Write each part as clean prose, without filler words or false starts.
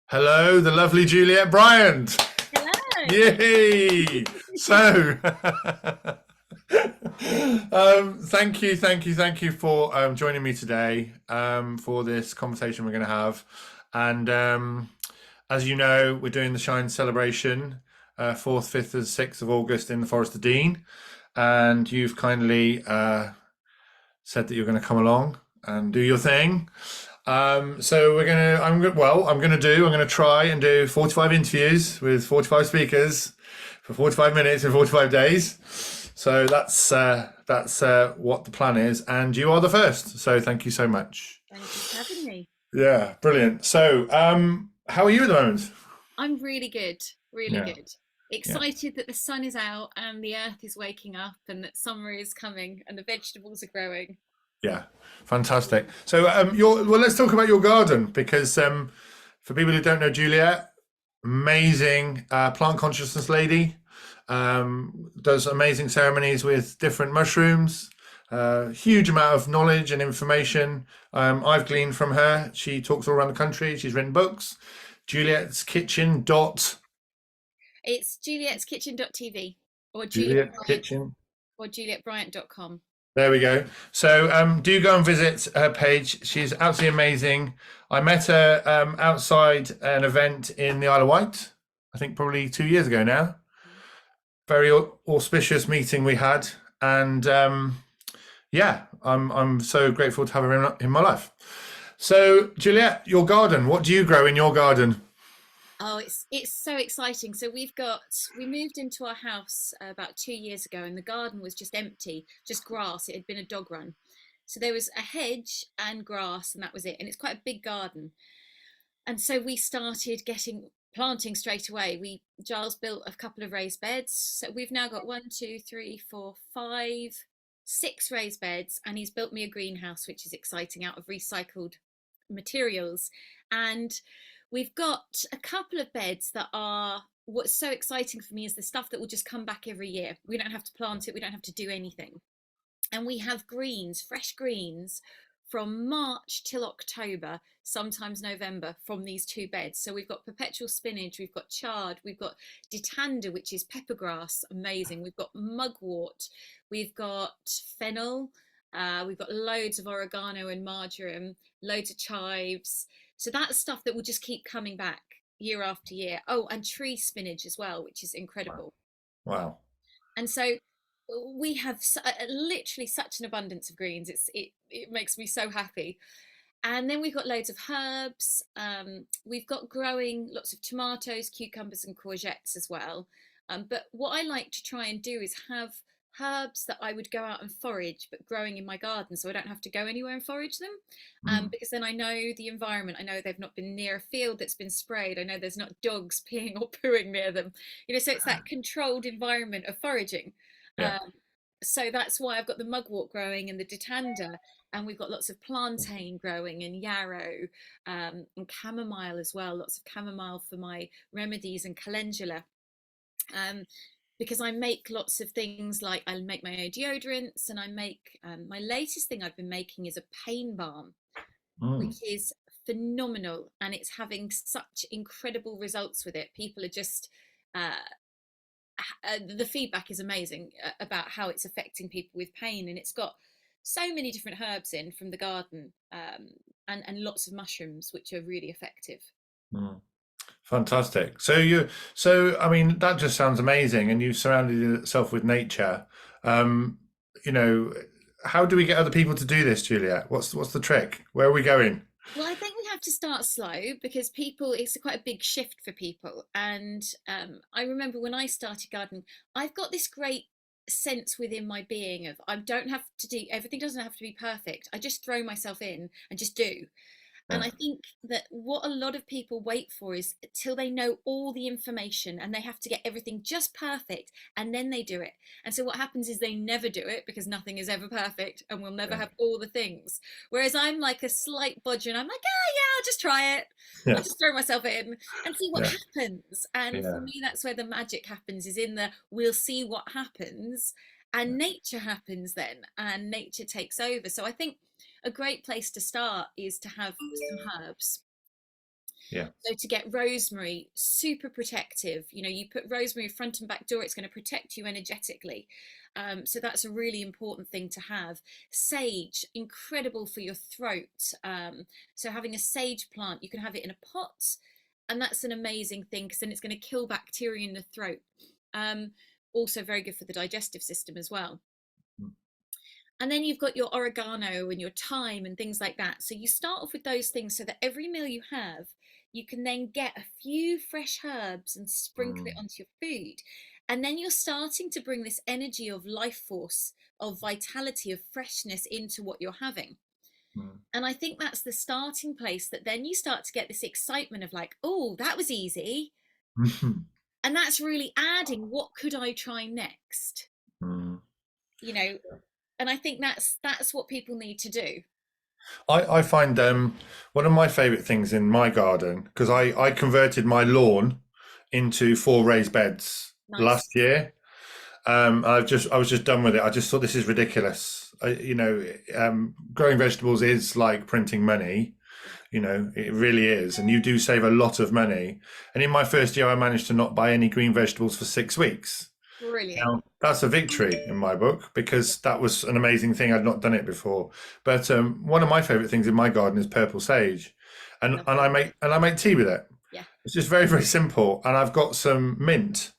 Hello, the lovely Juliette Bryant. Hello. Yay! So, thank you for joining me today for this conversation we're going to have. And as you know, we're doing the Shine celebration, 4th, 5th, and 6th of August in the Forest of Dean. And you've kindly said that you're going to come along and do your thing. So I'm gonna try and do 45 interviews with 45 speakers for 45 minutes in 45 days. So that's what the plan is, and you are the first. So thank you so much. Thank you for having me. Yeah, brilliant. So, how are you at the moment? I'm really good, really Yeah, good. yeah, Excited that the sun is out and the earth is waking up and that summer is coming and the vegetables are growing. yeah. Fantastic. So, let's talk about your garden because for people who don't know Juliet, amazing plant consciousness lady. Does amazing ceremonies with different mushrooms. Huge amount of knowledge and information I've gleaned from her. She talks all around the country. She's written books. Juliet's Kitchen dot It's julietskitchen.tv or Juliet Juliet Bryant Kitchen. or julietbryant.com. There we go. So do go and visit her page. She's absolutely amazing. I met her outside an event in the Isle of Wight. I think probably 2 years ago now. Very auspicious meeting we had, and yeah, I'm so grateful to have her in my life. So, Juliette, your garden. What do you grow in your garden? Oh, it's so exciting. So we moved into our house about 2 years ago, and the garden was just empty, just grass. It had been a dog run. So there was a hedge and grass, and that was it. And it's quite a big garden. And so we started getting planting straight away. We Giles built a couple of raised beds. So we've now got one, two, three, four, five, six raised beds, and he's built me a greenhouse, which is exciting, out of recycled materials. And we've got a couple of beds that are what's so exciting for me is the stuff that will just come back every year. We don't have to plant it, we don't have to do anything. And we have greens, fresh greens from March till October, sometimes November, from these two beds. So we've got perpetual spinach, we've got chard, we've got ditanda, which is peppergrass, amazing. We've got mugwort, we've got fennel, we've got loads of oregano and marjoram, loads of chives. So that's stuff that will just keep coming back year after year. Oh, and tree spinach as well, which is incredible. Wow. And so we have literally such an abundance of greens. It makes me so happy. And then we've got loads of herbs. We've got growing lots of tomatoes, cucumbers, and courgettes as well. But what I like to try and do is have herbs that I would go out and forage, but growing in my garden, so I don't have to go anywhere and forage them. Mm. Because then I know the environment. I know they've not been near a field that's been sprayed. I know there's not dogs peeing or pooing near them. So it's that controlled environment of foraging. Yeah. Um, so that's why I've got the mugwort growing and the ditanda, and we've got lots of plantain growing and yarrow, and chamomile as well. Lots of chamomile for my remedies and calendula. Um, because I make lots of things like I make my own deodorants, and I make my latest thing I've been making is a pain balm, Mm. which is phenomenal, and it's having such incredible results with it. People are just uh, the feedback is amazing about how it's affecting people with pain, and it's got so many different herbs in from the garden, and lots of mushrooms which are really effective. Mm. Fantastic. So I mean, that just sounds amazing, and you've surrounded yourself with nature. Um, you know, how do we get other people to do this, Juliet? What's the trick? Where are we going? Well, I think we have to start slow because it's quite a big shift for people. And I remember when I started gardening, I've got this great sense within my being of I don't have to do everything, doesn't have to be perfect. I just throw myself in and just do. And Yeah. I think that what a lot of people wait for is till they know all the information and they have to get everything just perfect and then they do it. And so what happens is they never do it because nothing is ever perfect and we'll never Yeah. have all the things. Whereas I'm like a slight bodger and I'm like, ah, yeah, I'll just try it. I'll Yeah. just throw myself in and see what Yeah. happens. And for Yeah. me, that's where the magic happens is in the we'll see what happens and nature happens then and nature takes over. So I think a great place to start is to have some herbs. Yeah. So to get rosemary, super protective. You know, you put rosemary front and back door, it's going to protect you energetically. So that's a really important thing to have. Sage, incredible for your throat. So having a sage plant, you can have it in a pot, and that's an amazing thing because then it's going to kill bacteria in the throat. Um, Also very good for the digestive system as well. And then you've got your oregano and your thyme and things like that. So you start off with those things so that every meal you have, you can then get a few fresh herbs and sprinkle it Mm. onto your food. And then you're starting to bring this energy of life force, of vitality, of freshness into what you're having. Mm. And I think that's the starting place that then you start to get this excitement of like, oh, that was easy. Mm. And that's really adding, what could I try next? Mm. You know, and I think that's what people need to do. I find one of my favorite things in my garden, because I converted my lawn into 4 raised beds Nice. last year. I was just done with it. I just thought this is ridiculous. Growing vegetables is like printing money. It really is, and you do save a lot of money. And in my first year, I managed to not buy any green vegetables for 6 weeks. Brilliant. Now, that's a victory in my book because that was an amazing thing. I'd not done it before. But one of my favorite things in my garden is purple sage, and Lovely. I make tea with it. Yeah. It's just very, very simple. And I've got some mint,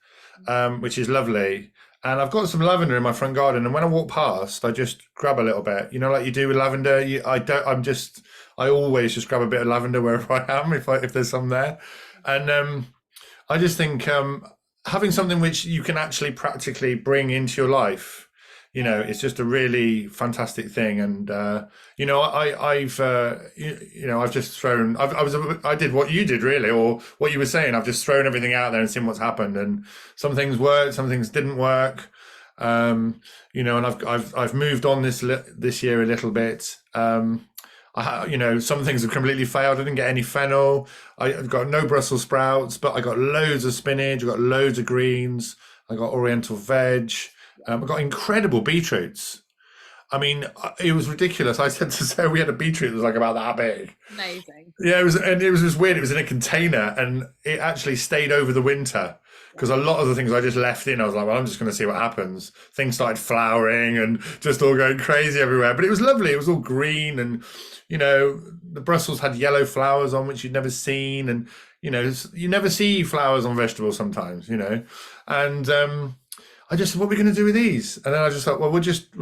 which is lovely. And I've got some lavender in my front garden. And when I walk past, I just grab a little bit. Like you do with lavender. I don't. I always just grab a bit of lavender wherever I am if there's some there. And I just think having something which you can actually practically bring into your life, it's just a really fantastic thing. And I've just thrown. I did what you did really, or what you were saying. I've just thrown everything out there and seen what's happened. And some things worked, some things didn't work. And I've moved on this year a little bit. Some things have completely failed. I didn't get any fennel. I've got no Brussels sprouts, but I got loads of spinach. I got loads of greens. I got Oriental veg. I got incredible beetroots. I mean, it was ridiculous. I said to Sarah, we had a beetroot that was like about that big. Amazing. Yeah, it was just weird. It was in a container, and it actually stayed over the winter. Because a lot of the things I just left in, I was like, well, I'm just going to see what happens. Things started flowering and just all going crazy everywhere. But it was lovely. It was all green, and the Brussels had yellow flowers on which you'd never seen, and you never see flowers on vegetables sometimes. And I just said, what are we going to do with these? And then I just thought, well, we'll just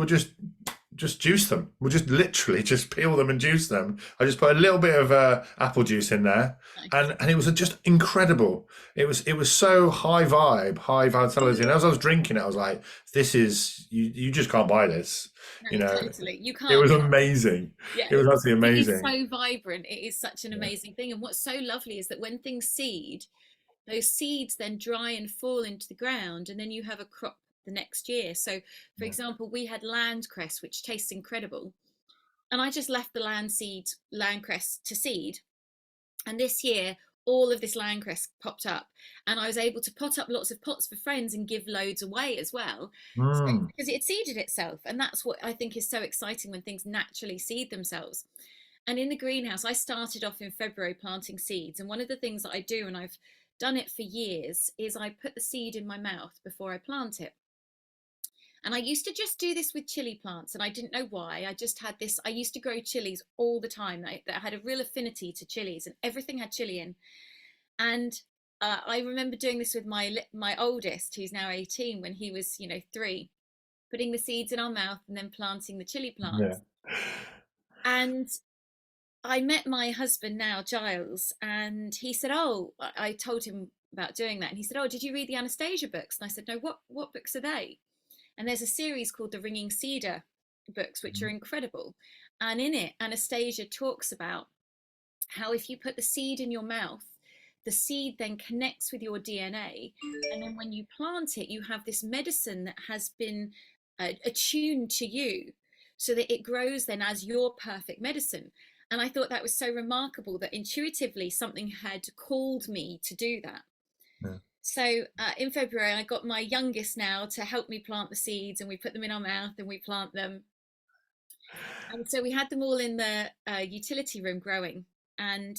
juice them. We'll just literally just peel them and juice them. I just put a little bit of apple juice in there, Nice. and it was just incredible. It was so high vibe, high vitality. And as I was drinking it, I was like, "This is you just can't buy this." You No, know, totally. You it can't. was amazing. Yeah. It was absolutely It is amazing. so vibrant. It is such an Yeah, amazing thing. And what's so lovely is that when things seed, those seeds then dry and fall into the ground, and then you have a crop the next year. So, for yeah. example, we had land cress, which tastes incredible. And I just left the land cress to seed. And this year, all of this land cress popped up, and I was able to pot up lots of pots for friends and give loads away as well. So, Mm, because it seeded itself, and that's what I think is so exciting when things naturally seed themselves. And in the greenhouse, I started off in February planting seeds, and one of the things that I do, and I've done it for years, is I put the seed in my mouth before I plant it. And I used to just do this with chili plants, and I didn't know why. I just had this. I used to grow chilies all the time. That had a real affinity to chilies, and everything had chili in. And I remember doing this with my oldest, who's now 18, when he was 3, putting the seeds in our mouth and then planting the chili yeah. plants. And I met my husband now, Giles, and he said, "Oh," I told him about doing that, and he said, "Oh, did you read the Anastasia books?" And I said, "No, what books are they?" And there's a series called the Ringing Cedar books, which are incredible. And in it, Anastasia talks about how if you put the seed in your mouth, the seed then connects with your DNA. And then when you plant it, you have this medicine that has been attuned to you so that it grows then as your perfect medicine. And I thought that was so remarkable that intuitively something had called me to do that. Yeah. So in February, I got my youngest now to help me plant the seeds, and we put them in our mouth and we plant them. And so we had them all in the utility room growing. And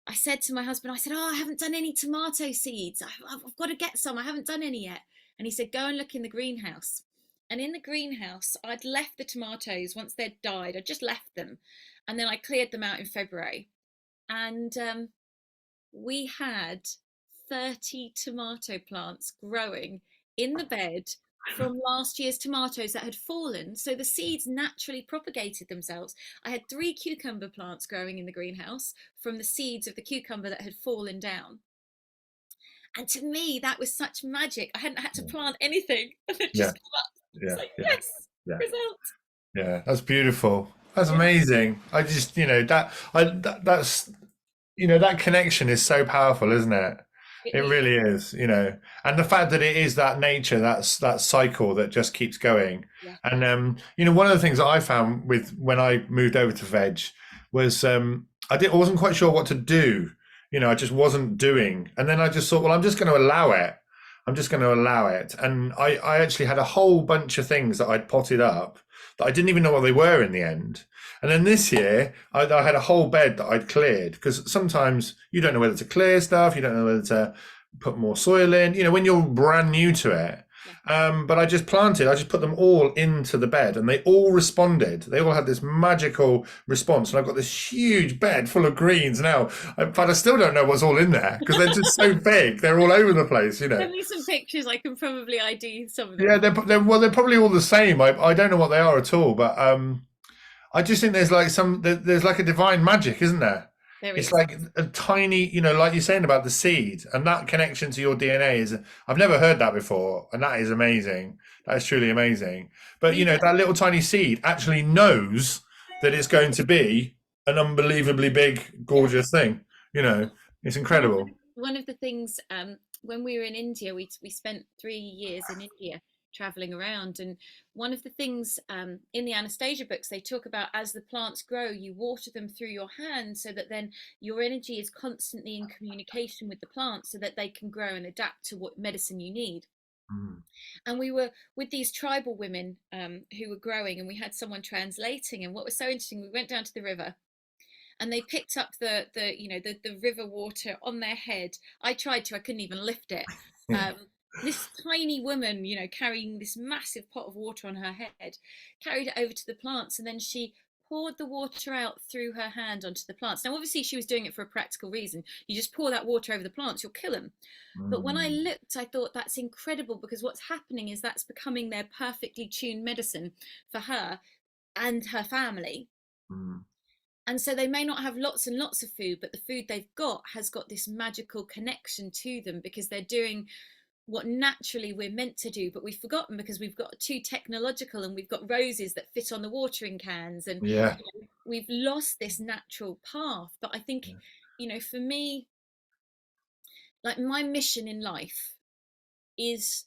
I said to my husband, I said, "Oh, I haven't done any tomato seeds. I've got to get some. I haven't done any yet." And he said, "Go and look in the greenhouse." And in the greenhouse, I'd left the tomatoes once they'd died. I just left them, and then I cleared them out in February. And we had 30 tomato plants growing in the bed from last year's tomatoes that had fallen. So the seeds naturally propagated themselves. I had 3 cucumber plants growing in the greenhouse from the seeds of the cucumber that had fallen down. And to me, that was such magic. I hadn't had to plant anything and it Yeah, just come up. It's yeah, like, yeah, yes, yeah, result. yeah. That's beautiful. That's Yeah, amazing. I just, that's that connection is so powerful, isn't it? it It is. really is, and the fact that it is that nature, that cycle that just keeps going. Yeah. And one of the things that I found with when I moved over to veg was I wasn't quite sure what to do. I just wasn't doing, and then I just thought, well, I'm just going to allow it. I'm just going to allow it, and I actually had a whole bunch of things that I'd potted up that I didn't even know what they were in the end. And then this year, I had a whole bed that I'd cleared because sometimes you don't know whether to clear stuff, you don't know whether to put more soil in, when you're brand new to it. Yeah. But I just put them all into the bed and they all responded. They all had this magical response. And I've got this huge bed full of greens now, but I still don't know what's all in there because they're just so big. They're all over the place. Send me some pictures. I can probably ID some of Yeah, them. they're probably all the same. I don't know what they are at all, but I just think there's like a divine magic, isn't there? There It's is. like a tiny, like you're saying about the seed and that connection to your DNA I've never heard that before. And that is amazing. That is truly amazing. But, We that little tiny seed actually knows that it's going to be an unbelievably big, Yeah. gorgeous thing. It's And incredible. one of the things when we were in India, we spent 3 years in India traveling around, and one of the things in the Anastasia books they talk about, as the plants grow, you water them through your hand so that then your energy is constantly in communication with the plants so that they can grow and adapt to what medicine you need. Mm. And we were with these tribal women who were growing, and we had someone translating. And what was so interesting, we went down to the river and they picked up the river water on their head. I tried to, I couldn't even lift it. Yeah. um, this tiny woman, carrying this massive pot of water on her head, carried it over to the plants, and then she poured the water out through her hand onto the plants. Now obviously she was doing it for a practical reason. You just pour that water over the plants, you'll kill them. But when I Mm. looked, I thought, that's incredible, because what's happening is that's becoming their perfectly tuned medicine for her and her family. Mm. And so they may not have lots and lots of food, but the food they've got has got this magical connection to them, because they're doing what naturally we're meant to do, but we've forgotten because we've got too technological, and we've got roses that fit on the watering cans, and Yeah. we've lost this natural path. But I think, for me, like, my mission in life is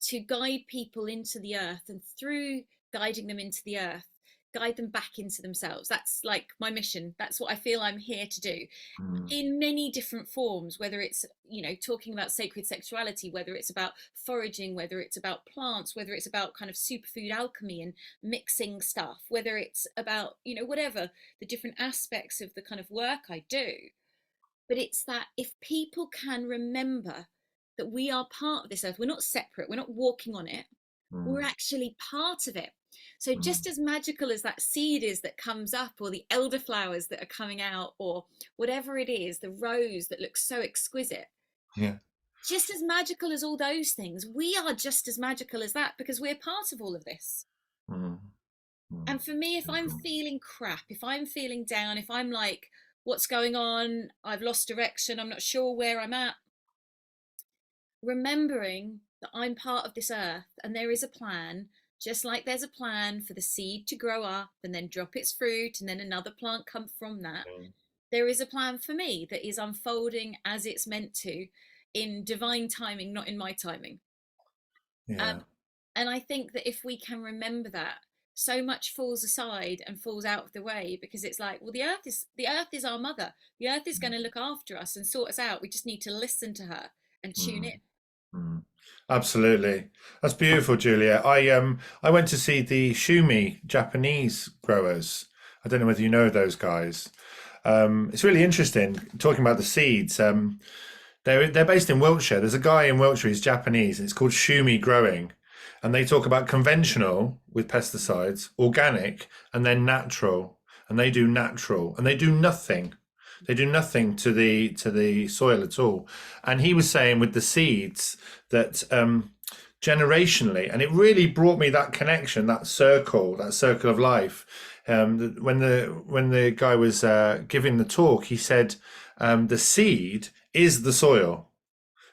to guide people into the earth, and through guiding them into the earth, guide them back into themselves. That's like my mission. That's what I feel I'm here to do, Mm. in many different forms, whether it's, talking about sacred sexuality, whether it's about foraging, whether it's about plants, whether it's about kind of superfood alchemy and mixing stuff, whether it's about, whatever the different aspects of the kind of work I do. But it's that if people can remember that we are part of this earth, we're not separate, we're not walking on it, we're Mm. actually part of it. So Mm. just as magical as that seed is that comes up, or the elderflowers that are coming out, or whatever it is, the rose that looks so exquisite, Yeah. just as magical as all those things, we are just as magical as that, because we're part of all of this. Mm. Mm. And for me, if I'm Beautiful. feeling crap, if I'm feeling down, if I'm like, what's going on? I've lost direction, I'm not sure where I'm at. Remembering that I'm part of this earth and there is a plan, just like there's a plan for the seed to grow up and then drop its fruit and then another plant come from that. Mm. There is a plan for me that is unfolding as it's meant to, in divine timing, not in my timing. Yeah. Um, and I think that if we can remember that, so much falls aside and falls out of the way, because it's like, well, the earth is our mother. The earth is going to look after us and sort us out. We just need to listen to her and tune Mm. in. Mm. Absolutely. That's beautiful, Julia. I went to see the Shumi Japanese growers. I don't know whether you know those guys. It's really interesting talking about the seeds. They're based in Wiltshire. There's a guy in Wiltshire. He's Japanese. It's called Shumi Growing, and they talk about conventional with pesticides, organic, and then natural. And they do natural, and they do nothing. They do nothing to the soil at all. And he was saying with the seeds that generationally, and it really brought me that connection, that circle of life. When the guy was giving the talk, he said the seed is the soil.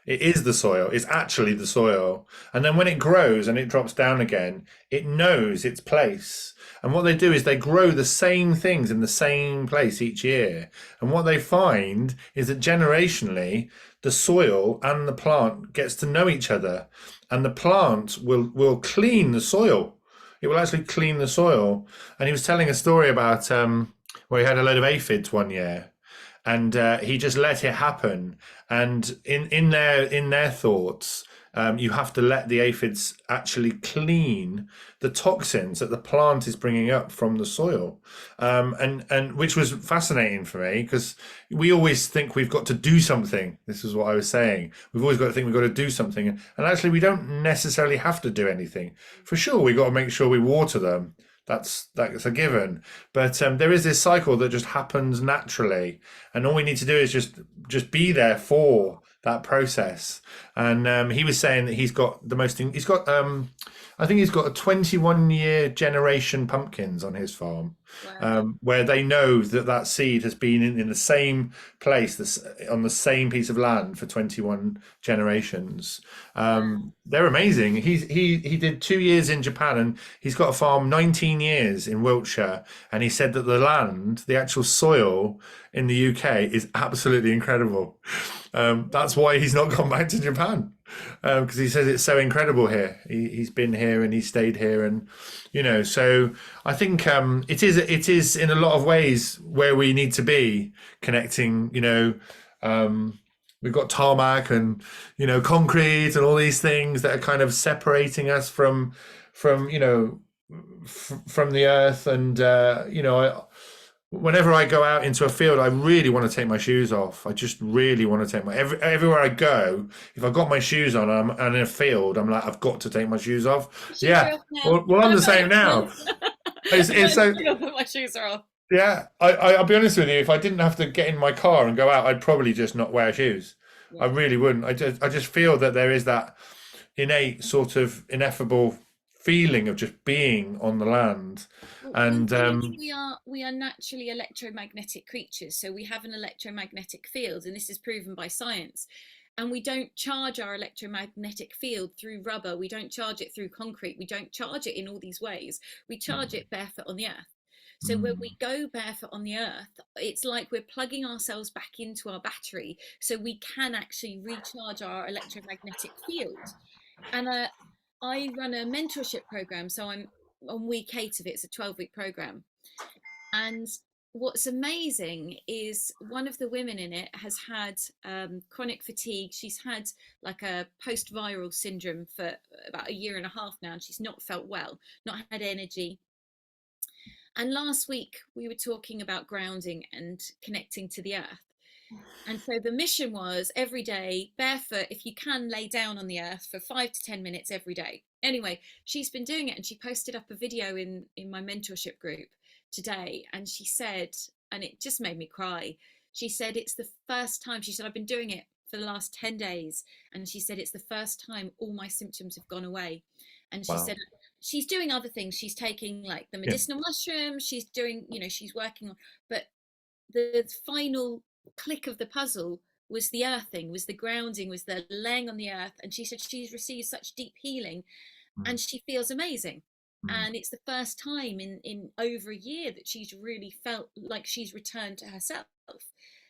It is the soil. It's actually the soil. And then when it grows and it drops down again, it knows its place. And what they do is they grow the same things in the same place each year. And what they find is that generationally, the soil and the plant gets to know each other. And the plant will clean the soil. It will actually clean the soil. And he was telling a story about where he had a load of aphids one year, and he just let it happen. And in their thoughts, you have to let the aphids actually clean the toxins that the plant is bringing up from the soil, and which was fascinating for me because we always think we've got to do something. This is what I was saying. We've always got to think we've got to do something, and actually we don't necessarily have to do anything. For sure, we got to make sure we water them. That's a given. But there is this cycle that just happens naturally, and all we need to do is just be there for that process. And he was saying that he's got the most. He's got I think he's got a 21-year generation pumpkins on his farm, Wow. where they know that that seed has been in the same place, on the same piece of land for 21 generations. Wow. They're amazing. He did 2 years in Japan, and he's got a farm 19 years in Wiltshire. And he said that the land, the actual soil in the UK, is absolutely incredible. That's why he's not gone back to Japan, because he says it's so incredible here. He's been here and he stayed here, and so I think it is in a lot of ways where we need to be connecting. We've got tarmac and concrete and all these things that are kind of separating us from from the earth, and whenever I go out into a field, I really want to take my shoes off. I just really want to take everywhere I go. If I've got my shoes on, and in a field, I'm like, I've got to take my shoes off. My shoes are Yeah, off now. we're on I've the got same now. I've got It's a so feel that my shoes are off. yeah. I'll be honest with you. If I didn't have to get in my car and go out, I'd probably just not wear shoes. I Yeah. really wouldn't. I just feel that there is that innate sort of ineffable feeling of just being on the land, Well, and I think we are naturally electromagnetic creatures, so we have an electromagnetic field, and this is proven by science. And we don't charge our electromagnetic field through rubber. We don't charge it through concrete. We don't charge it in all these ways. We charge it barefoot on the earth. So when we Mm. go barefoot on the earth, it's like we're plugging ourselves back into our battery, so we can actually recharge our electromagnetic field. And I run a mentorship program, so I'm on week 8 of it. It's a 12-week program, and what's amazing is one of the women in it has had chronic fatigue. She's had like a post-viral syndrome for about a year and a half now, and she's not felt well, not had energy. And last week we were talking about grounding and connecting to the earth. And so the mission was every day, barefoot, if you can, lay down on the earth for 5 to 10 minutes every day. Anyway, she's been doing it, and she posted up a video in my mentorship group today. And she said, and it just made me cry. She said, it's the first time, she said, I've been doing it for the last 10 days. And she said, it's the first time all my symptoms have gone away. And she said, Wow. she's doing other things. She's taking like the Yeah. medicinal mushrooms, she's doing, she's working on, but the final click of the puzzle was the earthing, was the grounding, was the laying on the earth. And she said she's received such deep healing, Mm. and she feels amazing. Mm. And it's the first time in over a year that she's really felt like she's returned to herself.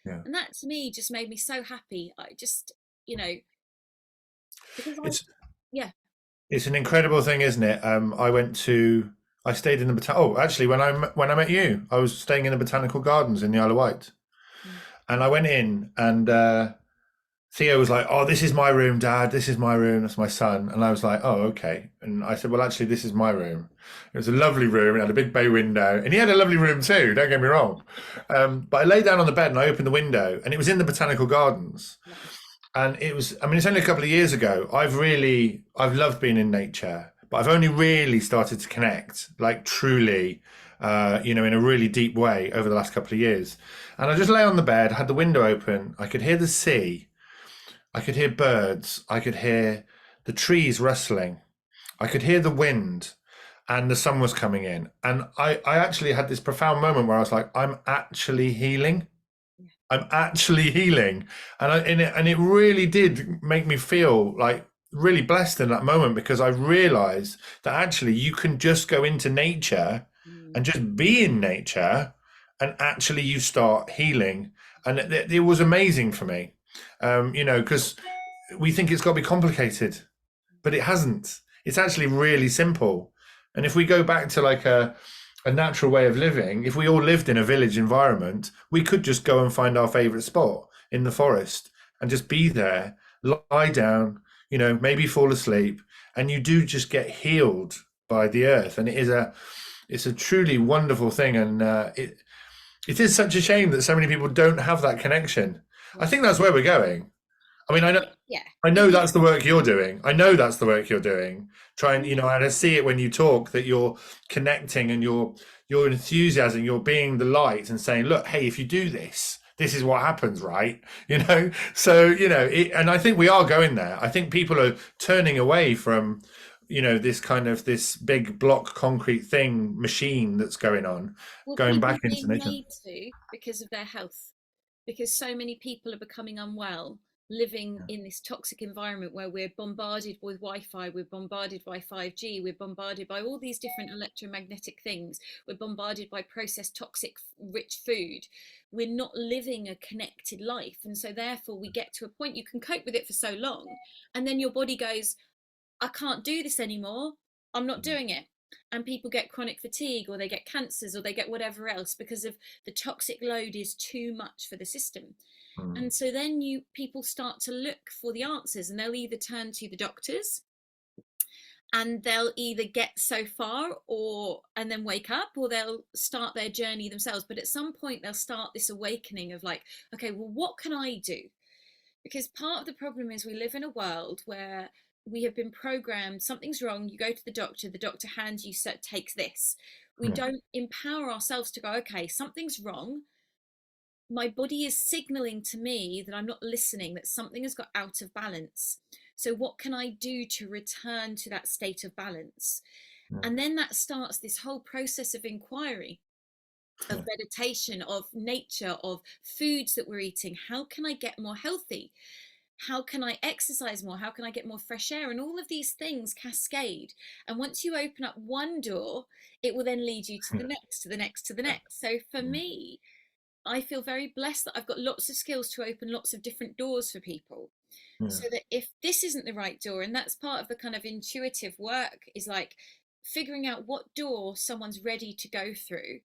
Yeah. And that to me just made me so happy. I just, you know, because I, It's yeah. it's an incredible thing, isn't it? I stayed in the oh, actually, when I met you, I was staying in the botanical gardens in the Isle of Wight, Mm. and I went in, and Theo was like, "Oh, this is my room, Dad. This is my room. That's my son." And I was like, "Oh, okay." And I said, "Well, actually, this is my room." It was a lovely room. It had a big bay window, and he had a lovely room too. Don't get me wrong. But I lay down on the bed and I opened the window, and it was in the botanical gardens. Nice. And it was, I mean, it's only a couple of years ago. I've loved being in nature, but I've only really started to connect, like truly, in a really deep way over the last couple of years. And I just lay on the bed, had the window open. I could hear the sea. I could hear birds. I could hear the trees rustling. I could hear the wind, and the sun was coming in. And I actually had this profound moment where I was like, I'm actually healing. Yeah. I'm actually healing, and it really did make me feel like really blessed in that moment, because I realized that actually you can just go into nature Mm. and just be in nature, and actually you start healing, and it was amazing for me, because we think it's got to be complicated, but it hasn't. It's actually really simple. And if we go back to like a natural way of living, if we all lived in a village environment, we could just go and find our favorite spot in the forest and just be there, lie down, maybe fall asleep, and you do just get healed by the earth. And it's a truly wonderful thing. And it is such a shame that so many people don't have that connection. I Yeah. think that's where we're going. I mean, Yeah. I It, know it, that's the work you're doing. I know that's the work you're doing. Trying, and I see it when you talk that you're connecting, and your enthusiasm, you're being the light and saying, "Look, hey, if you do this, this is what happens, right?" So and I think we are going there. I think people are turning away from, this kind of this big block concrete thing machine that's going on, well, going people back are into being nature. made to because of their health, because so many people are becoming unwell, living in this toxic environment where we're bombarded with Wi-Fi, we're bombarded by 5G, we're bombarded by all these different electromagnetic things, we're bombarded by processed toxic rich food. We're not living a connected life, and so therefore we get to a point you can cope with it for so long, and then your body goes, I can't do this anymore. I'm not doing it. And people get chronic fatigue, or they get cancers, or they get whatever else because of the toxic load is too much for the system. Mm, And so then people start to look for the answers, and they'll either turn to the doctors, and they'll either get so far or and then wake up, or they'll start their journey themselves. But at some point they'll start this awakening of like, okay, well, what can I do? Because part of the problem is we live in a world where we have been programmed, something's wrong, you go to the doctor hands you, takes this. We yeah, don't empower ourselves to go, okay, something's wrong, my body is signaling to me that I'm not listening, that something has got out of balance, so what can I do to return to that state of balance? yeah, And then that starts this whole process of inquiry, of yeah, meditation, of nature, of foods that we're eating. How can I get more healthy? How can I exercise more? How can I get more fresh air? And all of these things cascade. And once you open up one door, it will then lead you to the yeah, next, to the next, to the next. So for yeah, me, I feel very blessed that I've got lots of skills to open lots of different doors for people. yeah, So that if this isn't the right door, and that's part of the kind of intuitive work, is like figuring out what door someone's ready to go through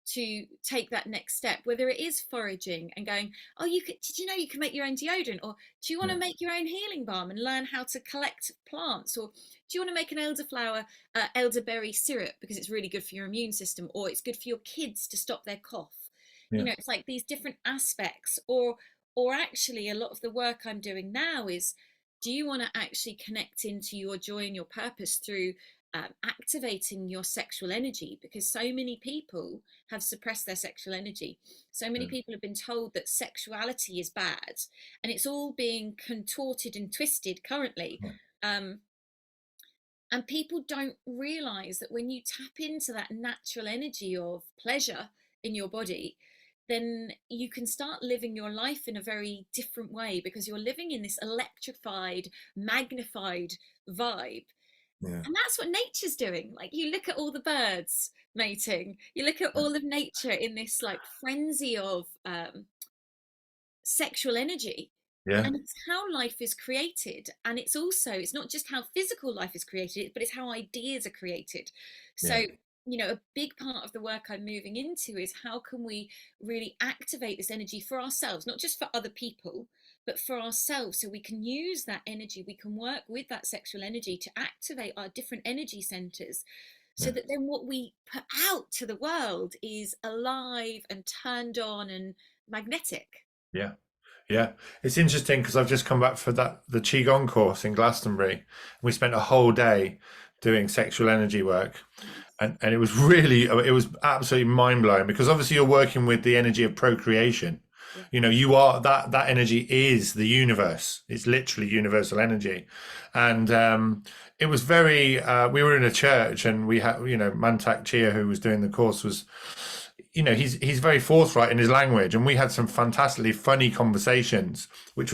to take that next step, whether it is foraging and going, oh, did you know you can make your own deodorant, or do you want to yeah, make your own healing balm and learn how to collect plants, or do you want to make an elderflower elderberry syrup because it's really good for your immune system, or it's good for your kids to stop their cough. yeah, It's like these different aspects. Or actually a lot of the work I'm doing now is, do you want to actually connect into your joy and your purpose through activating your sexual energy, because so many people have suppressed their sexual energy. So many yeah, people have been told that sexuality is bad, and it's all being contorted and twisted currently. yeah, Um, and people don't realize that when you tap into that natural energy of pleasure in your body, then you can start living your life in a very different way, because you're living in this electrified, magnified vibe. yeah, And that's what nature's doing. Like, you look at all the birds mating, you look at all of nature in this like frenzy of sexual energy. yeah, And it's how life is created, and it's not just how physical life is created, but it's how ideas are created. So, yeah, a big part of the work I'm moving into is how can we really activate this energy for ourselves, not just for other people, but for ourselves, so we can use that energy, we can work with that sexual energy to activate our different energy centers, so Yeah. that then what we put out to the world is alive and turned on and magnetic. Yeah. Yeah, it's interesting because I've just come back for the Qigong course in Glastonbury. We spent a whole day doing sexual energy work, Nice. and it was really, it was absolutely mind blowing because obviously you're working with the energy of procreation. Yeah. You know, you are that energy is the universe. It's literally universal energy, and it was very. We were in a church, and we had, Mantak Chia, who was doing the course, was, he's very forthright in his language, and we had some fantastically funny conversations, we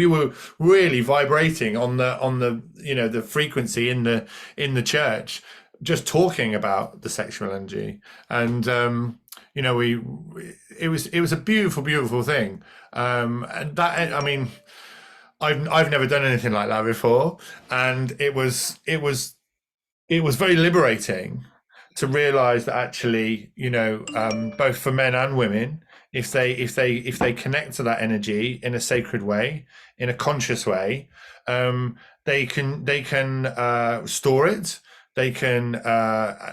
were really vibrating on the frequency in the church, just talking about the sexual energy, and we it was a beautiful, beautiful thing, and that, I mean, I've never done anything like that before, and it was very liberating to realize that actually, both for men and women, if they connect to that energy in a sacred way, in a conscious way, they can store it, they can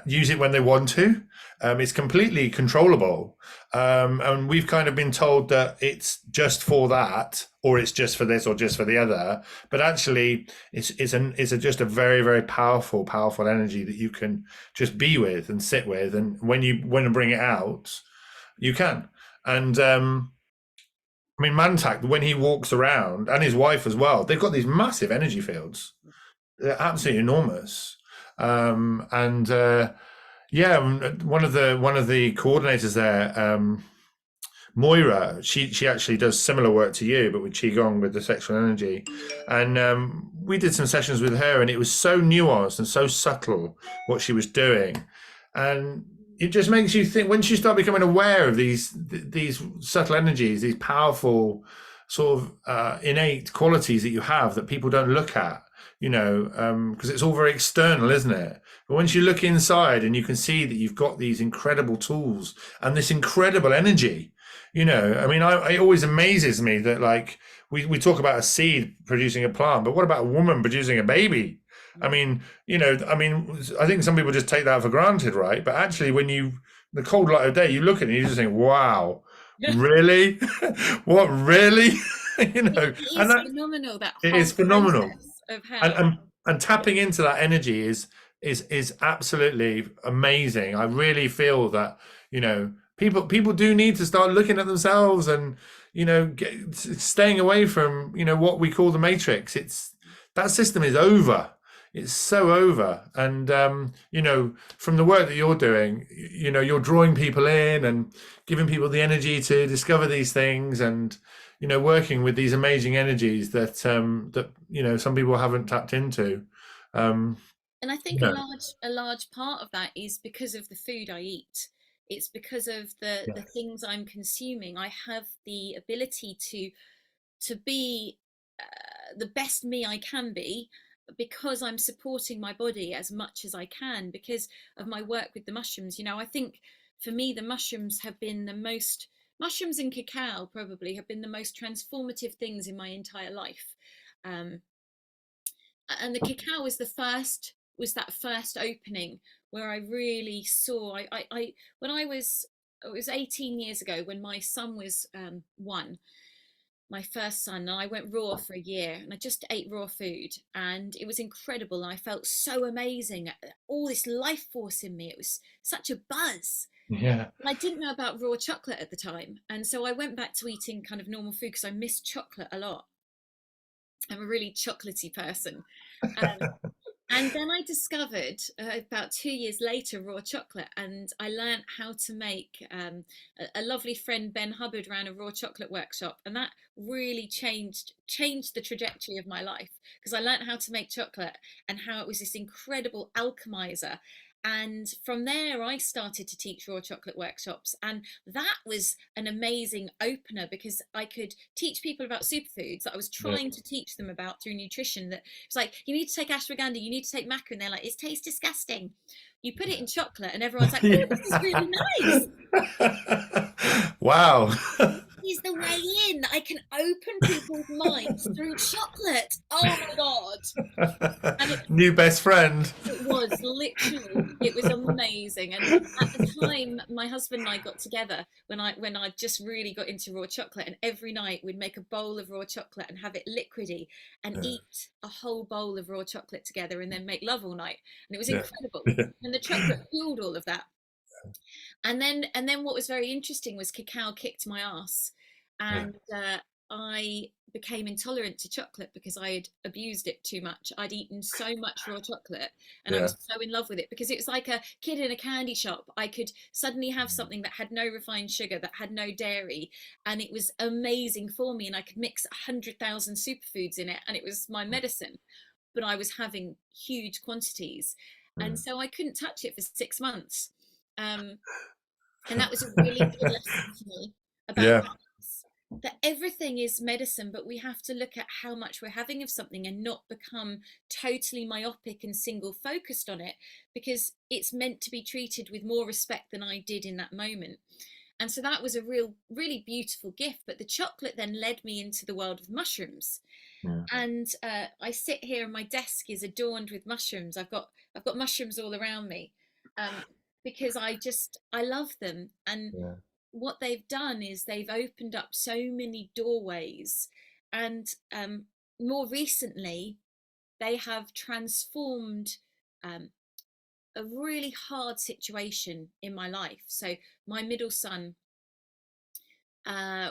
use it when they want to. It's completely controllable, and we've kind of been told that it's just for that, or it's just for this, or just for the other. But actually, it's just a very, very powerful, powerful energy that you can just be with and sit with, and when you want to bring it out, you can. And I mean, Mantak, when he walks around, and his wife as well, they've got these massive energy fields. They're absolutely enormous. And yeah, one of the coordinators there, Moira, she actually does similar work to you, but with qigong, with the sexual energy, and we did some sessions with her, and it was so nuanced and so subtle what she was doing, and it just makes you think, once you start becoming aware of these subtle energies, these powerful sort of innate qualities that you have that people don't look at, because it's all very external, isn't it? But once you look inside and you can see that you've got these incredible tools and this incredible energy, I mean, it always amazes me that, like, we talk about a seed producing a plant, but what about a woman producing a baby? I mean, I think some people just take that for granted, right? But actually, the cold light of day, you look at it and you just think, wow, really? What, really? It And is that, phenomenal, that it whole is phenomenal. process of and, how. and and tapping into that energy is absolutely amazing. I really feel that, people do need to start looking at themselves, and staying away from what we call the matrix. That system is over. It's so over. And from the work that you're doing, you're drawing people in and giving people the energy to discover these things, and working with these amazing energies that some people haven't tapped into. Um, And I think you know, a large part of that is because of the food I eat. It's because of the yes, things I'm consuming. I have the ability to be the best me I can be, because I'm supporting my body as much as I can because of my work with the mushrooms. I think for me the mushrooms and cacao probably have been the most transformative things in my entire life. Um, and the cacao was that first opening where I really saw. I when I was It was 18 years ago when my son was one, my first son, and I went raw for a year, and I just ate raw food, and it was incredible. And I felt so amazing, all this life force in me. It was such a buzz. yeah, And I didn't know about raw chocolate at the time, and so I went back to eating kind of normal food because I missed chocolate a lot. I'm a really chocolatey person. Um, and then I discovered about 2 years later raw chocolate, and I learned how to make. A lovely friend, Ben Hubbard, ran a raw chocolate workshop, and that really changed the trajectory of my life because I learned how to make chocolate and how it was this incredible alchemizer. And from there, I started to teach raw chocolate workshops, and that was an amazing opener because I could teach people about superfoods that I was yeah. trying to teach them about through nutrition. That it's like, you need to take ashwagandha, you need to take maca, and they're like, it tastes disgusting. You put it in chocolate, and everyone's like, oh, this is really nice. Wow. is the way in. I can open people's minds through chocolate. Oh my God. And New best friend. it was literally, it was amazing. And at the time, my husband and I got together when I just really got into raw chocolate, and every night we'd make a bowl of raw chocolate and have it liquidy and Yeah, eat a whole bowl of raw chocolate together and then make love all night. And it was yeah, incredible. And the chocolate fueled all of that. And then what was very interesting was cacao kicked my ass, yeah, and I became intolerant to chocolate because I had abused it too much. I'd eaten so much raw chocolate, and I yeah, was so in love with it because it was like a kid in a candy shop. I could suddenly have something that had no refined sugar, that had no dairy, and it was amazing for me. And I could mix 100,000 superfoods in it, and it was my medicine. But I was having huge quantities, and yeah, so I couldn't touch it for 6 months. Um, and that was a really good lesson to me about yeah, balance. That everything is medicine, but we have to look at how much we're having of something and not become totally myopic and single focused on it, because it's meant to be treated with more respect than I did in that moment. And so that was a really beautiful gift. But the chocolate then led me into the world of mushrooms. yeah, And I sit here and my desk is adorned with mushrooms. I've got mushrooms all around me, um, because I love them. And yeah. what they've done is they've opened up so many doorways, and more recently they have transformed um, a really hard situation in my life. So my middle son,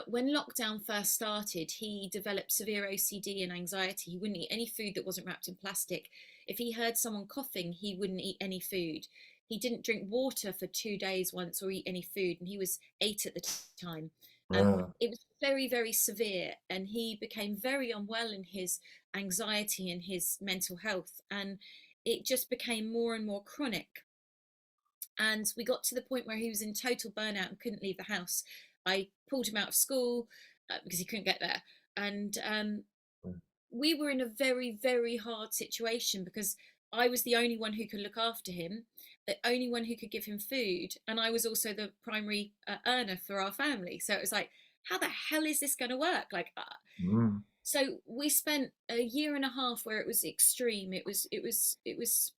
when lockdown first started, he developed severe OCD and anxiety. He wouldn't eat any food that wasn't wrapped in plastic. If he heard someone coughing, he wouldn't eat any food. He didn't drink water for 2 days once or eat any food, and he was 8 at the time. Ah, It was very, very severe, and he became very unwell in his anxiety and his mental health, and it just became more and more chronic. And we got to the point where he was in total burnout and couldn't leave the house. I pulled him out of school because he couldn't get there, and we were in a very, very hard situation because I was the only one who could look after him, the only one who could give him food, and I was also the primary earner for our family. So it was like, how the hell is this going to work? mm, So we spent a year and a half where it was extreme. It was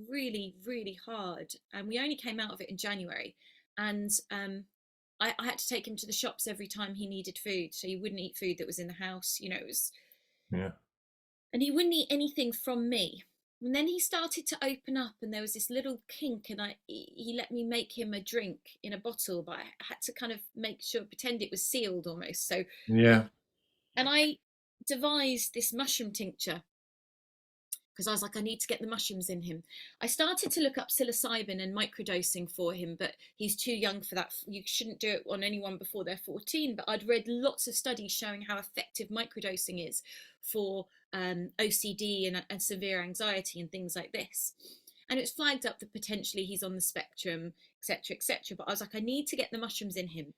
really, really hard, and we only came out of it in January. And I had to take him to the shops every time he needed food, so he wouldn't eat food that was in the house. It was, yeah. and he wouldn't eat anything from me. And then he started to open up, and there was this little kink, and he let me make him a drink in a bottle, but I had to kind of make sure, pretend it was sealed almost. So, Yeah. and I devised this mushroom tincture because I was like, I need to get the mushrooms in him. I started to look up psilocybin and microdosing for him, but he's too young for that. You shouldn't do it on anyone before they're 14. But I'd read lots of studies showing how effective microdosing is for OCD and severe anxiety and things like this. And it's flagged up that potentially he's on the spectrum, etc., etc. But I was like, I need to get the mushrooms in him.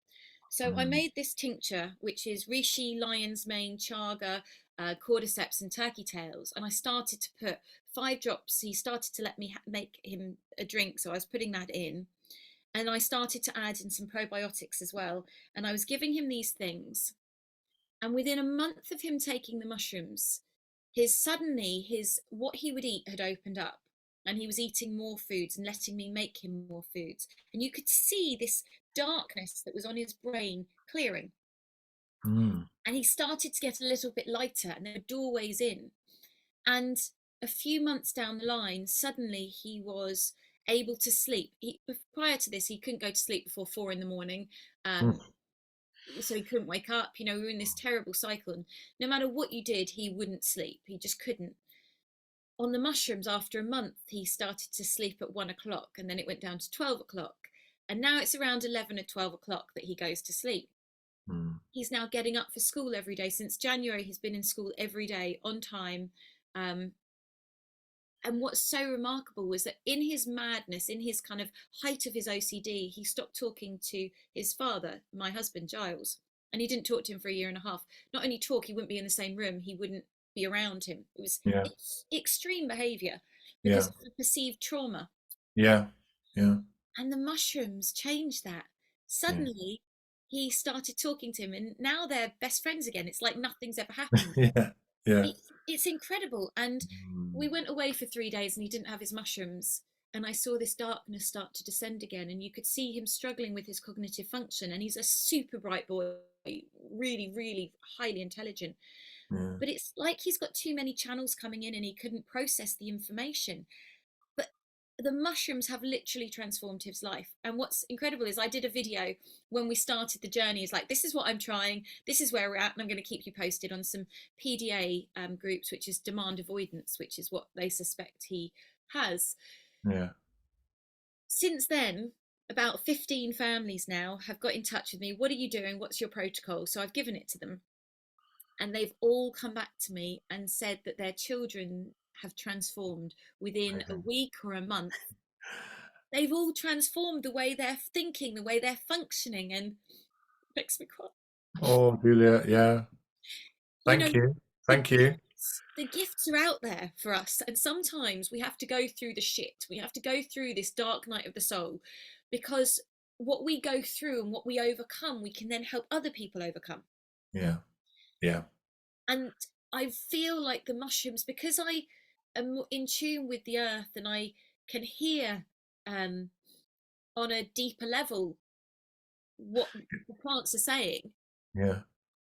So I Mm, made this tincture, which is reishi, lion's mane, chaga, cordyceps, and turkey tails. And I started to put 5 drops. He started to let me make him a drink. So I was putting that in. And I started to add in some probiotics as well. And I was giving him these things. And within a month of him taking the mushrooms, his what he would eat had opened up. And he was eating more foods and letting me make him more foods. And you could see this darkness that was on his brain clearing. mm, And he started to get a little bit lighter, and there were doorways in. And a few months down the line, suddenly he was able to sleep. Prior to this, he couldn't go to sleep before 4 in the morning. mm, So he couldn't wake up. We were in this terrible cycle. And no matter what you did, he wouldn't sleep. He just couldn't. On the mushrooms, after a month, he started to sleep at 1 o'clock, and then it went down to 12 o'clock. And now it's around 11 or 12 o'clock that he goes to sleep. mm. He's now getting up for school every day. Since January, he's been in school every day on time. Um, and what's so remarkable was that in his madness, in his kind of height of his OCD, he stopped talking to his father, my husband, Giles. And he didn't talk to him for a year and a half. Not only talk, he wouldn't be in the same room, he wouldn't be around him. It was Yeah. extreme behavior because Yeah. of the perceived trauma. Yeah. Yeah. And the mushrooms changed that. Yeah. Suddenly, he started talking to him, and now they're best friends again. It's like nothing's ever happened. Yeah. Yeah. It's incredible. And Mm. we went away for 3 days and he didn't have his mushrooms. And I saw this darkness start to descend again. And you could see him struggling with his cognitive function. And he's a super bright boy, really, really highly intelligent. Yeah. But it's like he's got too many channels coming in and he couldn't process the information. But the mushrooms have literally transformed his life. And what's incredible is I did a video when we started the journey. Is like, this is what I'm trying, this is where we're at, and I'm going to keep you posted on some PDA groups, which is demand avoidance, which is what they suspect he has. Yeah. Since then, about 15 families now have got in touch with me. What are you doing? What's your protocol? So I've given it to them, and they've all come back to me and said that their children have transformed within a Amazing. week or a month. They've all transformed the way they're thinking, the way they're functioning, and it makes me cry. Oh, Julia, yeah. You Thank know, you. the Thank you. gifts are out there for us, and sometimes we have to go through the shit. We have to go through this dark night of the soul, because what we go through and what we overcome, we can then help other people overcome. Yeah. Yeah. And I feel like the mushrooms, because I am in tune with the earth and I can hear um, on a deeper level what the plants are saying. Yeah.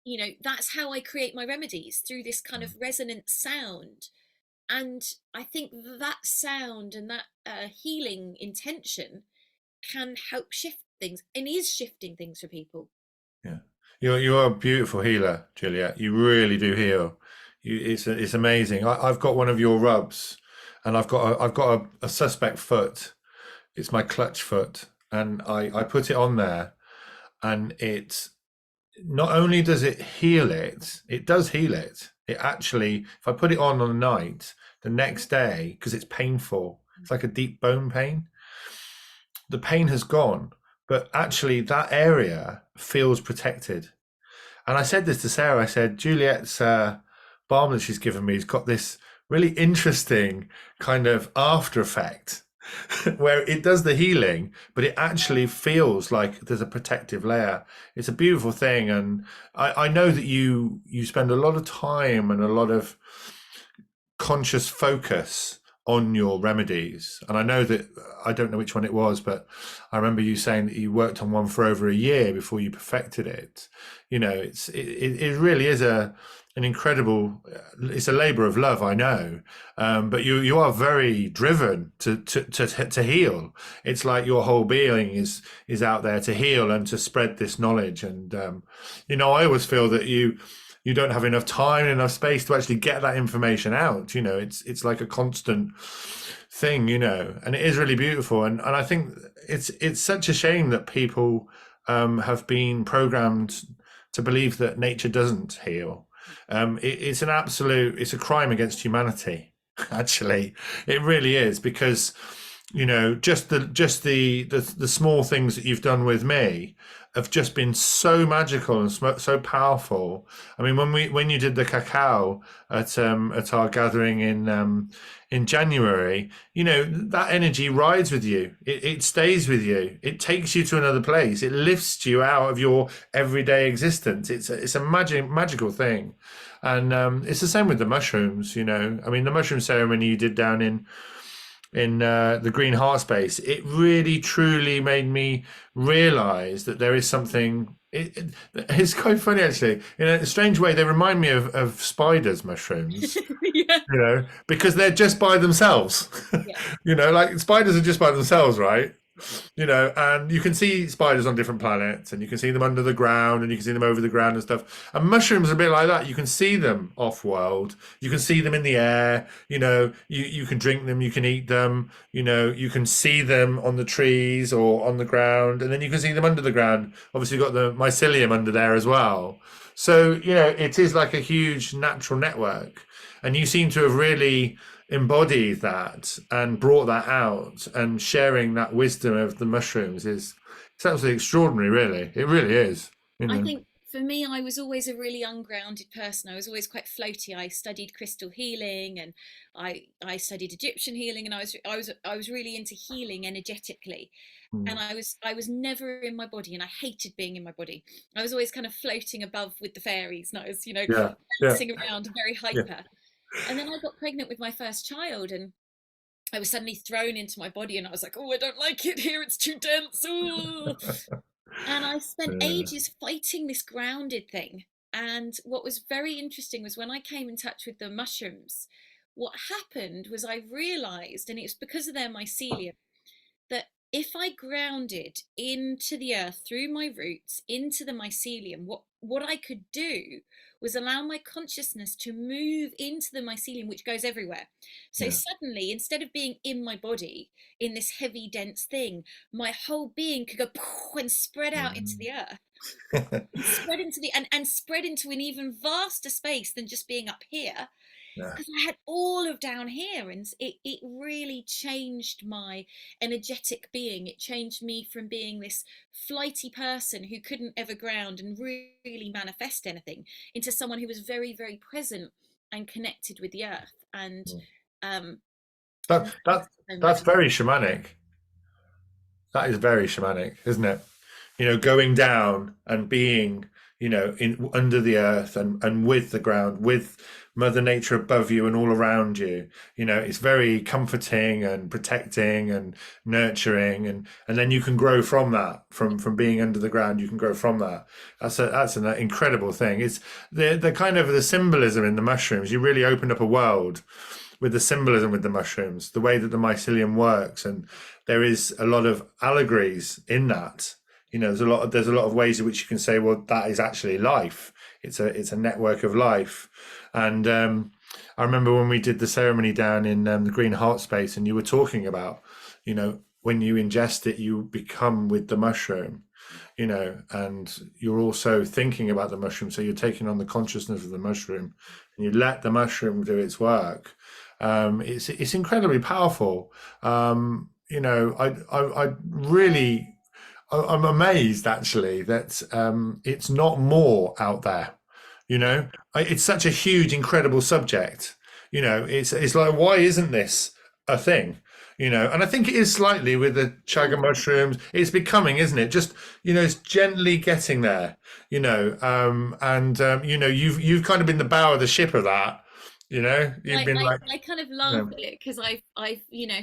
You know, that's how I create my remedies, through this kind of resonant sound. And I think that sound and that healing intention can help shift things, and is shifting things for people. Yeah. You're a beautiful healer, Juliette. You really do heal. It's amazing. I've got one of your rubs, and I've got a suspect foot. It's my clutch foot, and I put it on there, and it not only does it heal it, it does heal it. It actually, if I put it on a night, the next day, because it's painful, it's like a deep bone pain. The pain has gone, but actually that area feels protected. And I said this to Sarah. I said, Juliette's balm that she's given me has got this really interesting kind of after effect where it does the healing, but it actually feels like there's a protective layer. It's a beautiful thing. And I know that you spend a lot of time and a lot of conscious focus on your remedies. And I know that, I don't know which one it was, but I remember you saying that you worked on one for over a year before you perfected it. You know, it really is an incredible, it's a labor of love, I know. But you are very driven to heal. It's like your whole being is out there to heal and to spread this knowledge. And you know, I always feel that you don't have enough time and enough space to actually get that information out. You know, it's like a constant thing, you know, and it is really beautiful. And I think it's such a shame that people have been programmed to believe that nature doesn't heal. It's an absolute, it's a crime against humanity. Actually, it really is, because you know, just the small things that you've done with me have just been so magical and so powerful. I mean, when you did the cacao at our gathering in January, you know, that energy rides with you. It stays with you. It takes you to another place. It lifts you out of your everyday existence. It's a magical thing, and it's the same with the mushrooms. You know, I mean, the mushroom ceremony you did down in the Green Heart Space, it really truly made me realize that there is something. It's quite funny, actually. In a strange way, they remind me of spiders, mushrooms, Yeah. you know, because they're just by themselves. Yeah. You know, like spiders are just by themselves, right? You know, and you can see spiders on different planets, and you can see them under the ground, and you can see them over the ground and stuff. And mushrooms are a bit like that. You can see them off world, you can see them in the air, you know, you can drink them, you can eat them, you know, you can see them on the trees or on the ground, and then you can see them under the ground. Obviously, you've got the mycelium under there as well. So, you know, it is like a huge natural network. And you seem to have really embodied that and brought that out, and sharing that wisdom of the mushrooms is, it's absolutely extraordinary, really. It really is, you I know. think for me, I was always a really ungrounded person. I was always quite floaty. I studied crystal healing, and I studied Egyptian healing, and I was really into healing energetically. And Mm. I was never in my body, and I hated being in my body. I was always kind of floating above with the fairies, and I was, Yeah, yeah, dancing around, very yeah, hyper. And then I got pregnant with my first child, and I was suddenly thrown into my body, and I was like, oh, I don't like it here, it's too dense. Ooh. And I spent yeah, ages fighting this grounded thing. And what was very interesting was when I came in touch with the mushrooms, what happened was I realized, and it was because of their mycelium, that if I grounded into the earth through my roots, into the mycelium, what I could do was allow my consciousness to move into the mycelium, which goes everywhere. So yeah. suddenly, instead of being in my body in this heavy, dense thing, my whole being could go and spread out into Mm. the earth, and spread into and spread into an even vaster space than just being up here, Yeah, because I had all of down here, and it really changed my energetic being. It changed me from being this flighty person who couldn't ever ground and really manifest anything into someone who was very, very present and connected with the earth. And mm. um, That loved that it so that's much. very shamanic. That is very shamanic, isn't it? Going down and being, in under the earth and with the ground, with Mother Nature above you and all around you. It's very comforting and protecting and nurturing, and then you can grow from that, from being under the ground. You can grow from that. That's an incredible thing. It's the kind of the symbolism in the mushrooms. You really opened up a world with the symbolism with the mushrooms, the way that the mycelium works, and there is a lot of allegories in that. There's a lot of ways in which you can say, well, that is actually life. It's a network of life. And I remember when we did the ceremony down in the Green Heart Space, and you were talking about, when you ingest it, you become with the mushroom, and you're also thinking about the mushroom. So you're taking on the consciousness of the mushroom, and you let the mushroom do its work. It's incredibly powerful. I really, I'm amazed actually that it's not more out there. It's such a huge, incredible subject. It's like, why isn't this a thing? And I think it is slightly with the chaga mushrooms. It's becoming, isn't it? Just it's gently getting there. And you've kind of been the bow of the ship of that. You've I, been I, like, I kind of you laugh know, at it because I've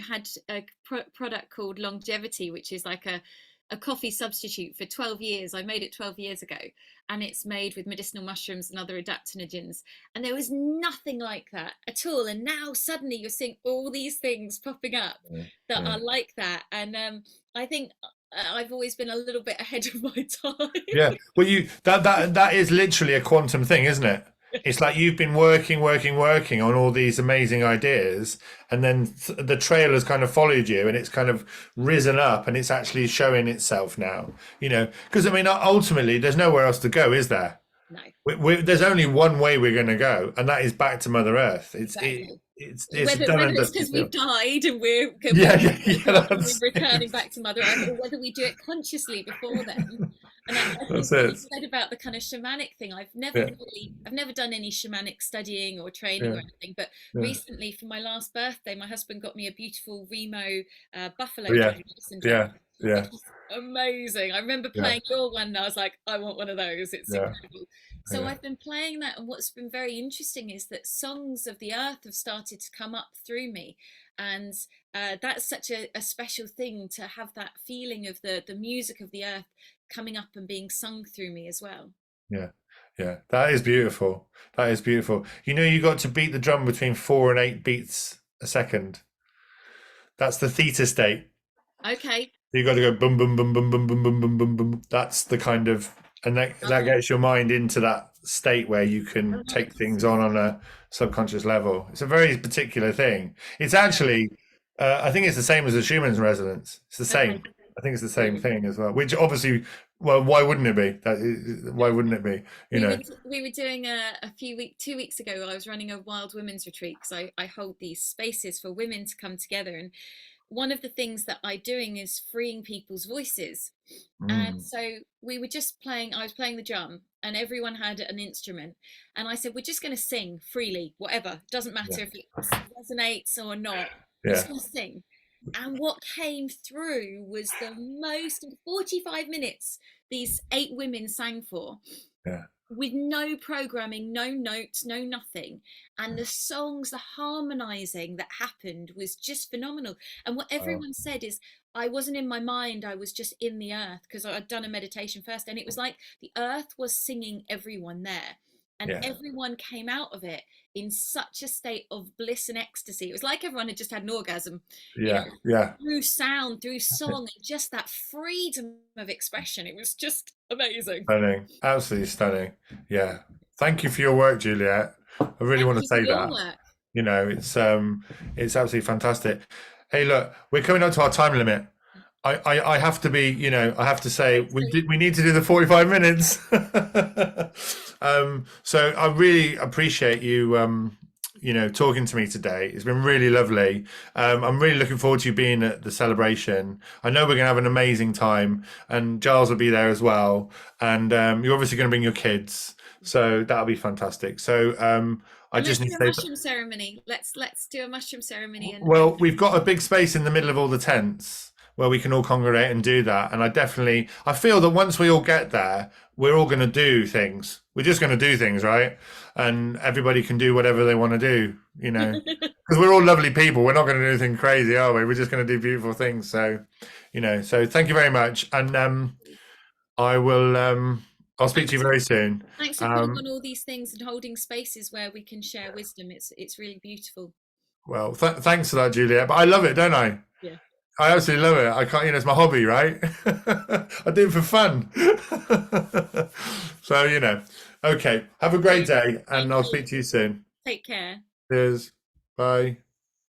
had a product called Longevity, which is like a coffee substitute for 12 years. I made it 12 years ago, and it's made with medicinal mushrooms and other adaptogens. And there was nothing like that at all. And now suddenly you're seeing all these things popping up yeah, that yeah. are like that. And I think I've always been a little bit ahead of my time. Yeah. Well, that is literally a quantum thing, isn't it? It's like you've been working, working, working on all these amazing ideas, and then the trail has kind of followed you, and it's kind of risen up, and it's actually showing itself now. Because I mean, ultimately, there's nowhere else to go, is there? No, There's only one way we're going to go, and that is back to Mother Earth. exactly. It's whether done whether and it's dusted because we've deal. died and we're Yeah, yeah, yeah. we're returning back to Mother Earth, or whether we do it consciously before then. And I think That's what you it. said about the kind of shamanic thing, Yeah, I've never done any shamanic studying or training yeah, or anything. But yeah, recently, for my last birthday, my husband got me a beautiful Remo buffalo yeah, drum, medicine drum, yeah, yeah, which is amazing. I remember yeah, playing your one, and I was like, I want one of those. It's yeah, incredible. So yeah. I've been playing that, and what's been very interesting is that songs of the earth have started to come up through me, and that's such a special thing to have that feeling of the music of the earth coming up and being sung through me as well. Yeah, yeah, that is beautiful. That is beautiful. You got to beat the drum between 4 and 8 beats a second. That's the theta state. Okay. You got to go boom, boom, boom, boom, boom, boom, boom, boom, boom, boom. That's the kind of, and that Oh, gets your mind into that state where you oh can take nice. things on a subconscious level. It's a very particular thing. It's actually, I think it's the same as the Schumann's resonance. It's the same. Okay. I think it's the same Brilliant. thing as well. Which obviously, well, why wouldn't it be? Why wouldn't it be? You We were know. we were doing a few week 2 weeks ago. I was running a wild women's retreat because I hold these spaces for women to come together, and one of the things that I'm doing is freeing people's voices. And Mm, so we were just playing, I was playing the drum, and everyone had an instrument. And I said, we're just going to sing freely, whatever. It doesn't yeah, matter if it resonates or not. We're yeah, just going to sing. And what came through was the most 45 minutes these 8 women sang for, yeah, with no programming, no notes, no nothing. And the songs, the harmonizing that happened was just phenomenal. And what wow, everyone said is, I wasn't in my mind, I was just in the earth, because I'd done a meditation first. And it was like the earth was singing everyone there. And yeah, everyone came out of it in such a state of bliss and ecstasy. It was like everyone had just had an orgasm, you know, yeah, yeah. through sound, through song, and just that freedom of expression. It was just amazing. Stunning, absolutely stunning. Yeah. Thank you for your work, Juliet. I really Thank want to you for say your that. work. You know, it's absolutely fantastic. Hey, look, we're coming up to our time limit. I have to be, you know, I have to say we need to do the 45 minutes. So I really appreciate you you know, talking to me today. It's been really lovely. I'm really looking forward to you being at the celebration. I know we're going to have an amazing time, and Giles will be there as well. And you're obviously going to bring your kids, so that'll be fantastic. So I And just let's need do to a say, mushroom ceremony. Let's do a mushroom ceremony and well, we've got a big space in the middle of all the tents where we can all congregate and do that. And I feel that once we all get there, we're all going to do things. We're just going to do things, right? And everybody can do whatever they want to do, you know, because we're all lovely people. We're not going to do anything crazy, are we? We're just going to do beautiful things. So, you know, so thank you very much. And I will, I'll speak to you thanks very soon. thanks for putting on all these things and holding spaces where we can share wisdom. It's really beautiful. Well, thanks for that, Juliet. But I love it, don't I? Yeah. I absolutely love it. I can't, you know, it's my hobby, right? I do it for fun. So, you know, okay. Have a great day, and Thank I'll you. speak to you soon. Take care. Cheers. Bye.